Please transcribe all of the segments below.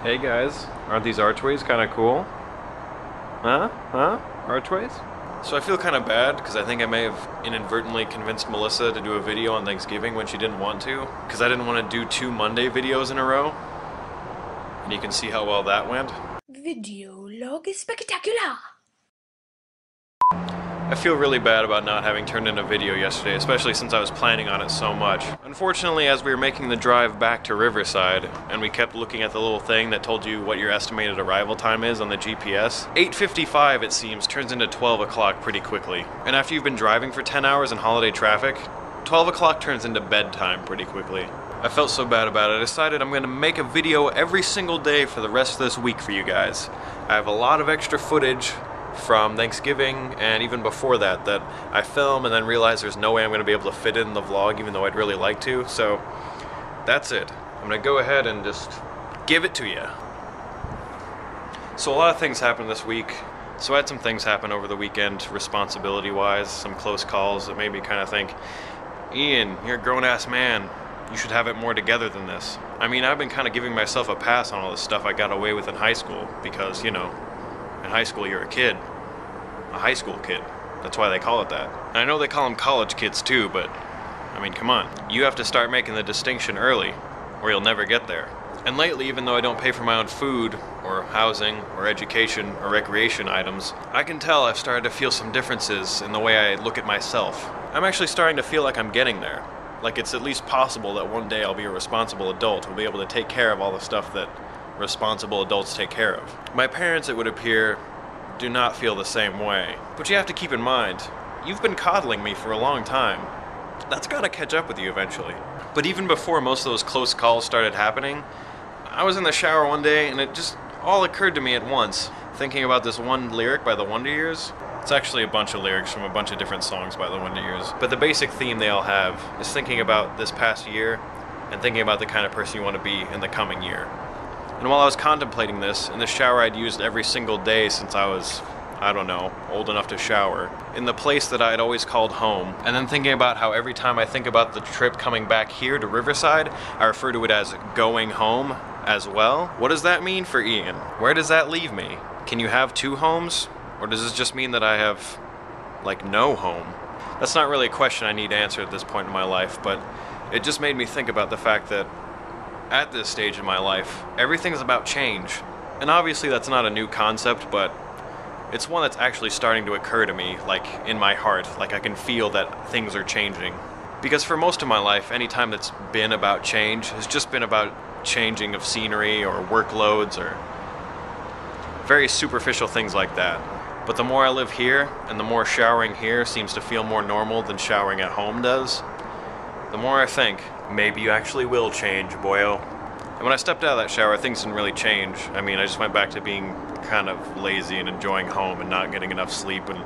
Hey guys, aren't these archways kind of cool? Huh? Archways? So I feel kind of bad because I think I may have inadvertently convinced Melissa to do a video on Thanksgiving when she didn't want to, because I didn't want to do 2 Monday videos in a row. And you can see how well that went. Video log spectacular! I feel really bad about not having turned in a video yesterday, especially since I was planning on it so much. Unfortunately, as we were making the drive back to Riverside, and we kept looking at the little thing that told you what your estimated arrival time is on the GPS, 8:55 it seems turns into 12 o'clock pretty quickly. And after you've been driving for 10 hours in holiday traffic, 12 o'clock turns into bedtime pretty quickly. I felt so bad about it, I decided I'm going to make a video every single day for the rest of this week for you guys. I have a lot of extra footage from Thanksgiving and even before that I film and then realize there's no way I'm going to be able to fit it in the vlog even though I'd really like to, so that's it. I'm going to go ahead and just give it to you. So a lot of things happened this week. So I had some things happen over the weekend responsibility wise, some close calls that made me kind of think, Ian, you're a grown-ass man. You should have it more together than this. I mean, I've been kind of giving myself a pass on all this stuff I got away with in high school because, you know, in high school you're a kid. A high school kid. That's why they call it that. And I know they call them college kids too, but I mean, come on. You have to start making the distinction early or you'll never get there. And lately, even though I don't pay for my own food or housing or education or recreation items, I can tell I've started to feel some differences in the way I look at myself. I'm actually starting to feel like I'm getting there. Like it's at least possible that one day I'll be a responsible adult who'll be able to take care of all the stuff that responsible adults take care of. My parents, it would appear, do not feel the same way. But you have to keep in mind, you've been coddling me for a long time. That's gotta catch up with you eventually. But even before most of those close calls started happening, I was in the shower one day and it just all occurred to me at once, thinking about this one lyric by the Wonder Years. It's actually a bunch of lyrics from a bunch of different songs by the Wonder Years. But the basic theme they all have is thinking about this past year and thinking about the kind of person you want to be in the coming year. And while I was contemplating this, in the shower I'd used every single day since I was, I don't know, old enough to shower, in the place that I'd always called home, and then thinking about how every time I think about the trip coming back here to Riverside, I refer to it as going home as well. What does that mean for Ian? Where does that leave me? Can you have 2 homes? Or does this just mean that I have, like, no home? That's not really a question I need answered at this point in my life, but it just made me think about the fact that at this stage in my life, everything's about change. And obviously that's not a new concept, but it's one that's actually starting to occur to me, like in my heart, like I can feel that things are changing. Because for most of my life, any time that's been about change has just been about changing of scenery or workloads or very superficial things like that. But the more I live here, and the more showering here seems to feel more normal than showering at home does, the more I think, maybe you actually will change, boyo. And when I stepped out of that shower, things didn't really change. I mean, I just went back to being kind of lazy and enjoying home and not getting enough sleep and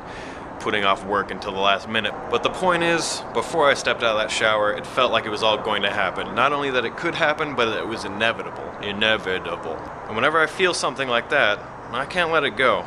putting off work until the last minute. But the point is, before I stepped out of that shower, it felt like it was all going to happen. Not only that it could happen, but it was inevitable. Inevitable. And whenever I feel something like that, I can't let it go.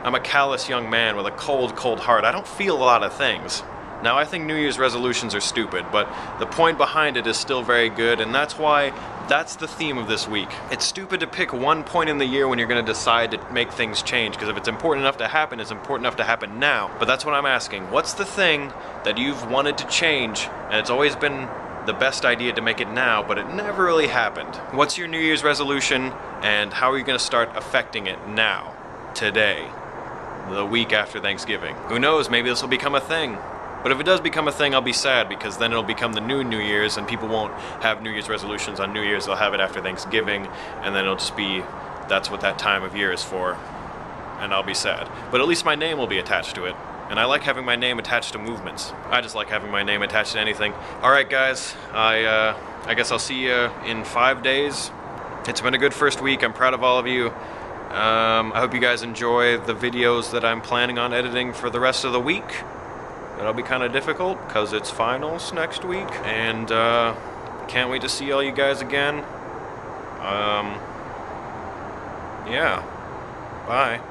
I'm a callous young man with a cold, cold heart. I don't feel a lot of things. Now, I think New Year's resolutions are stupid, but the point behind it is still very good, and that's why that's the theme of this week. It's stupid to pick one point in the year when you're going to decide to make things change, because if it's important enough to happen, it's important enough to happen now. But that's what I'm asking. What's the thing that you've wanted to change, and it's always been the best idea to make it now, but it never really happened? What's your New Year's resolution, and how are you going to start affecting it now, today, the week after Thanksgiving? Who knows, maybe this will become a thing. But if it does become a thing, I'll be sad, because then it'll become the new New Year's and people won't have New Year's resolutions on New Year's. They'll have it after Thanksgiving, and then it'll just be, that's what that time of year is for, and I'll be sad. But at least my name will be attached to it, and I like having my name attached to movements. I just like having my name attached to anything. Alright guys, I guess I'll see you in 5 days. It's been a good first week. I'm proud of all of you. I hope you guys enjoy the videos that I'm planning on editing for the rest of the week. That'll be kind of difficult because it's finals next week, and can't wait to see all you guys again. Yeah, bye.